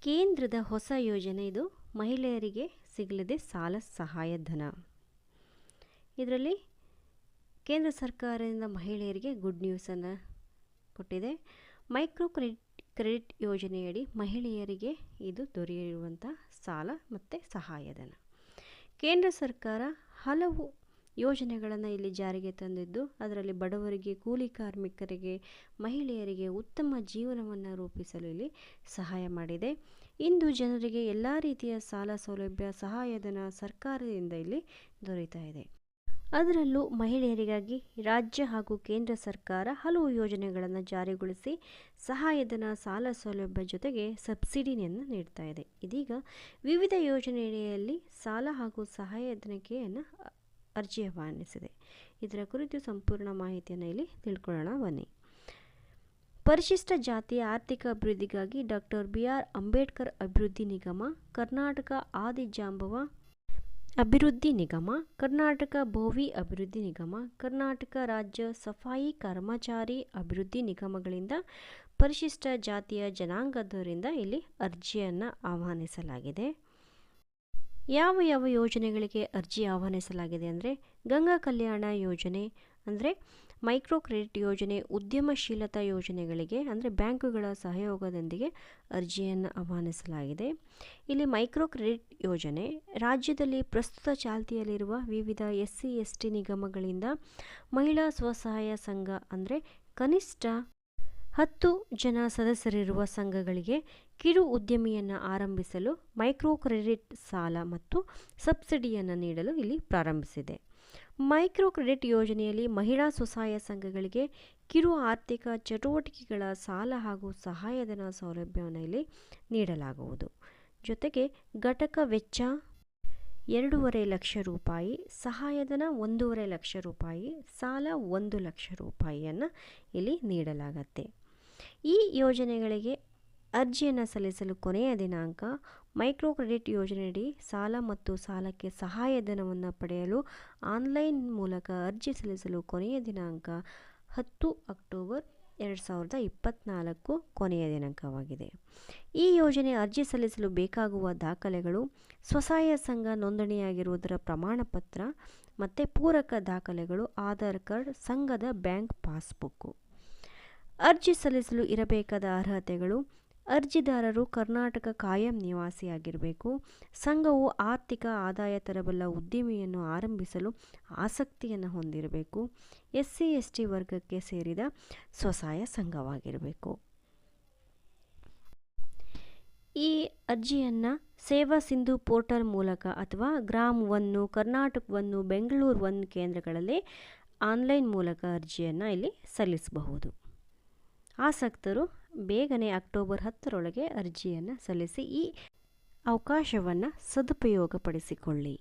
ಕೇಂದ್ರದ ಹೊಸ ಯೋಜನೆ ಇದು. ಮಹಿಳೆಯರಿಗೆ ಸಿಗಲಿದೆ ಸಾಲ ಸಹಾಯಧನ. ಇದರಲ್ಲಿ ಕೇಂದ್ರ ಸರ್ಕಾರದಿಂದ ಮಹಿಳೆಯರಿಗೆ ಗುಡ್ ನ್ಯೂಸನ್ನು ಕೊಟ್ಟಿದೆ. ಮೈಕ್ರೋ ಕ್ರೆಡಿಟ್ ಯೋಜನೆಯಡಿ ಮಹಿಳೆಯರಿಗೆ ಇದು ದೊರೆಯುವಂಥ ಸಾಲ ಮತ್ತು ಸಹಾಯಧನ. ಕೇಂದ್ರ ಸರ್ಕಾರ ಹಲವು ಯೋಜನೆಗಳನ್ನು ಇಲ್ಲಿ ಜಾರಿಗೆ ತಂದಿದ್ದು, ಅದರಲ್ಲಿ ಬಡವರಿಗೆ, ಕೂಲಿ ಕಾರ್ಮಿಕರಿಗೆ, ಮಹಿಳೆಯರಿಗೆ ಉತ್ತಮ ಜೀವನವನ್ನು ರೂಪಿಸಲು ಇಲ್ಲಿ ಸಹಾಯ ಮಾಡಿದೆ. ಇಂದು ಜನರಿಗೆ ಎಲ್ಲ ರೀತಿಯ ಸಾಲ ಸೌಲಭ್ಯ, ಸಹಾಯಧನ ಸರ್ಕಾರದಿಂದ ಇಲ್ಲಿ ದೊರೆಯುತ್ತಾ ಇದೆ. ಅದರಲ್ಲೂ ಮಹಿಳೆಯರಿಗಾಗಿ ರಾಜ್ಯ ಹಾಗೂ ಕೇಂದ್ರ ಸರ್ಕಾರ ಹಲವು ಯೋಜನೆಗಳನ್ನು ಜಾರಿಗೊಳಿಸಿ ಸಹಾಯಧನ, ಸಾಲ ಸೌಲಭ್ಯ ಜೊತೆಗೆ ಸಬ್ಸಿಡಿಯನ್ನು ನೀಡ್ತಾ ಇದೆ. ಇದೀಗ ವಿವಿಧ ಯೋಜನೆಯಲ್ಲಿ ಸಾಲ ಹಾಗೂ ಸಹಾಯಧನಕ್ಕೆ ಅರ್ಜಿ ಆಹ್ವಾನಿಸಿದೆ. ಇದರ ಕುರಿತು ಸಂಪೂರ್ಣ ಮಾಹಿತಿಯನ್ನು ಇಲ್ಲಿ ತಿಳ್ಕೊಳ್ಳೋಣ ಬನ್ನಿ. ಪರಿಶಿಷ್ಟ ಜಾತಿಯ ಆರ್ಥಿಕ ಅಭಿವೃದ್ಧಿಗಾಗಿ ಡಾಕ್ಟರ್ BR ಅಂಬೇಡ್ಕರ್ ಅಭಿವೃದ್ಧಿ ನಿಗಮ, ಕರ್ನಾಟಕ ಆದಿಜಾಂಬವ ಅಭಿವೃದ್ಧಿ ನಿಗಮ, ಕರ್ನಾಟಕ ಭೋವಿ ಅಭಿವೃದ್ಧಿ ನಿಗಮ, ಕರ್ನಾಟಕ ರಾಜ್ಯ ಸಫಾಯಿ ಕರ್ಮಚಾರಿ ಅಭಿವೃದ್ಧಿ ನಿಗಮಗಳಿಂದ ಪರಿಶಿಷ್ಟ ಜಾತಿಯ ಜನಾಂಗದವರಿಂದ ಇಲ್ಲಿ ಅರ್ಜಿಯನ್ನು ಆಹ್ವಾನಿಸಲಾಗಿದೆ. ಯಾವ ಯಾವ ಯೋಜನೆಗಳಿಗೆ ಅರ್ಜಿ ಆಹ್ವಾನಿಸಲಾಗಿದೆ ಅಂದರೆ, ಗಂಗಾ ಕಲ್ಯಾಣ ಯೋಜನೆ ಅಂದರೆ ಮೈಕ್ರೋ ಕ್ರೆಡಿಟ್ ಯೋಜನೆ, ಉದ್ಯಮಶೀಲತಾ ಯೋಜನೆಗಳಿಗೆ ಅಂದರೆ ಬ್ಯಾಂಕುಗಳ ಸಹಯೋಗದೊಂದಿಗೆ ಅರ್ಜಿಯನ್ನು ಆಹ್ವಾನಿಸಲಾಗಿದೆ. ಇಲ್ಲಿ ಮೈಕ್ರೋ ಕ್ರೆಡಿಟ್ ಯೋಜನೆ ರಾಜ್ಯದಲ್ಲಿ ಪ್ರಸ್ತುತ ಚಾಲ್ತಿಯಲ್ಲಿರುವ ವಿವಿಧ SC/ST ನಿಗಮಗಳಿಂದ ಮಹಿಳಾ ಸ್ವಸಹಾಯ ಸಂಘ ಅಂದರೆ ಕನಿಷ್ಠ 10 ಜನ ಸದಸ್ಯರಿರುವ ಸಂಘಗಳಿಗೆ ಕಿರು ಉದ್ಯಮಿಯನ್ನು ಆರಂಭಿಸಲು ಮೈಕ್ರೋ ಕ್ರೆಡಿಟ್ ಸಾಲ ಮತ್ತು ಸಬ್ಸಿಡಿಯನ್ನು ನೀಡಲು ಇಲ್ಲಿ ಪ್ರಾರಂಭಿಸಿದೆ. ಮೈಕ್ರೋ ಕ್ರೆಡಿಟ್ ಯೋಜನೆಯಲ್ಲಿ ಮಹಿಳಾ ಸ್ವಸಹಾಯ ಸಂಘಗಳಿಗೆ ಕಿರು ಆರ್ಥಿಕ ಚಟುವಟಿಕೆಗಳ ಸಾಲ ಹಾಗೂ ಸಹಾಯಧನ ಸೌಲಭ್ಯವನ್ನು ಇಲ್ಲಿ ನೀಡಲಾಗುವುದು. ಜೊತೆಗೆ ಘಟಕ ವೆಚ್ಚ 2.5 ಲಕ್ಷ ರೂಪಾಯಿ, ಸಹಾಯಧನ 1.5 ಲಕ್ಷ ರೂಪಾಯಿ, ಸಾಲ 1 ಲಕ್ಷ ರೂಪಾಯಿಯನ್ನು ಇಲ್ಲಿ ನೀಡಲಾಗತ್ತೆ. ಈ ಯೋಜನೆಗಳಿಗೆ ಅರ್ಜಿಯನ್ನು ಸಲ್ಲಿಸಲು ಕೊನೆಯ ದಿನಾಂಕ ಮೈಕ್ರೋ ಕ್ರೆಡಿಟ್ ಯೋಜನೆಯಡಿ ಸಾಲ ಮತ್ತು ಸಾಲಕ್ಕೆ ಸಹಾಯಧನವನ್ನು ಪಡೆಯಲು ಆನ್ಲೈನ್ ಮೂಲಕ ಅರ್ಜಿ ಸಲ್ಲಿಸಲು ಕೊನೆಯ ದಿನಾಂಕ 10 ಅಕ್ಟೋಬರ್ 2024 ಕೊನೆಯ ದಿನಾಂಕವಾಗಿದೆ. ಈ ಯೋಜನೆ ಅರ್ಜಿ ಸಲ್ಲಿಸಲು ಬೇಕಾಗುವ ದಾಖಲೆಗಳು: ಸ್ವಸಹಾಯ ಸಂಘ ನೋಂದಣಿಯಾಗಿರುವುದರ ಪ್ರಮಾಣಪತ್ರ ಮತ್ತು ಪೂರಕ ದಾಖಲೆಗಳು, ಆಧಾರ್ ಕಾರ್ಡ್, ಸಂಘದ ಬ್ಯಾಂಕ್ ಪಾಸ್ಬುಕ್ಕು. ಅರ್ಜಿ ಸಲ್ಲಿಸಲು ಇರಬೇಕಾದ ಅರ್ಹತೆಗಳು: ಅರ್ಜಿದಾರರು ಕರ್ನಾಟಕ ಕಾಯಂ ನಿವಾಸಿಯಾಗಿರಬೇಕು. ಸಂಘವು ಆರ್ಥಿಕ ಆದಾಯ ತರಬಲ್ಲ ಉದ್ದಿಮೆಯನ್ನು ಆರಂಭಿಸಲು ಆಸಕ್ತಿಯನ್ನು ಹೊಂದಿರಬೇಕು. SC/ST ವರ್ಗಕ್ಕೆ ಸೇರಿದ ಸ್ವಸಹಾಯ ಸಂಘವಾಗಿರಬೇಕು. ಈ ಅರ್ಜಿಯನ್ನು ಸೇವಾ ಸಿಂಧು ಪೋರ್ಟಲ್ ಮೂಲಕ ಅಥವಾ ಗ್ರಾಮ್ 1, ಕರ್ನಾಟಕ 1, ಬೆಂಗಳೂರು 1 ಕೇಂದ್ರಗಳಲ್ಲಿ ಆನ್ಲೈನ್ ಮೂಲಕ ಅರ್ಜಿಯನ್ನು ಇಲ್ಲಿ ಸಲ್ಲಿಸಬಹುದು. ಆಸಕ್ತರು ಬೇಗನೆ ಅಕ್ಟೋಬರ್ 10ರೊಳಗೆ ಅರ್ಜಿಯನ್ನು ಸಲ್ಲಿಸಿ ಈ ಅವಕಾಶವನ್ನು ಸದುಪಯೋಗಪಡಿಸಿಕೊಳ್ಳಿ.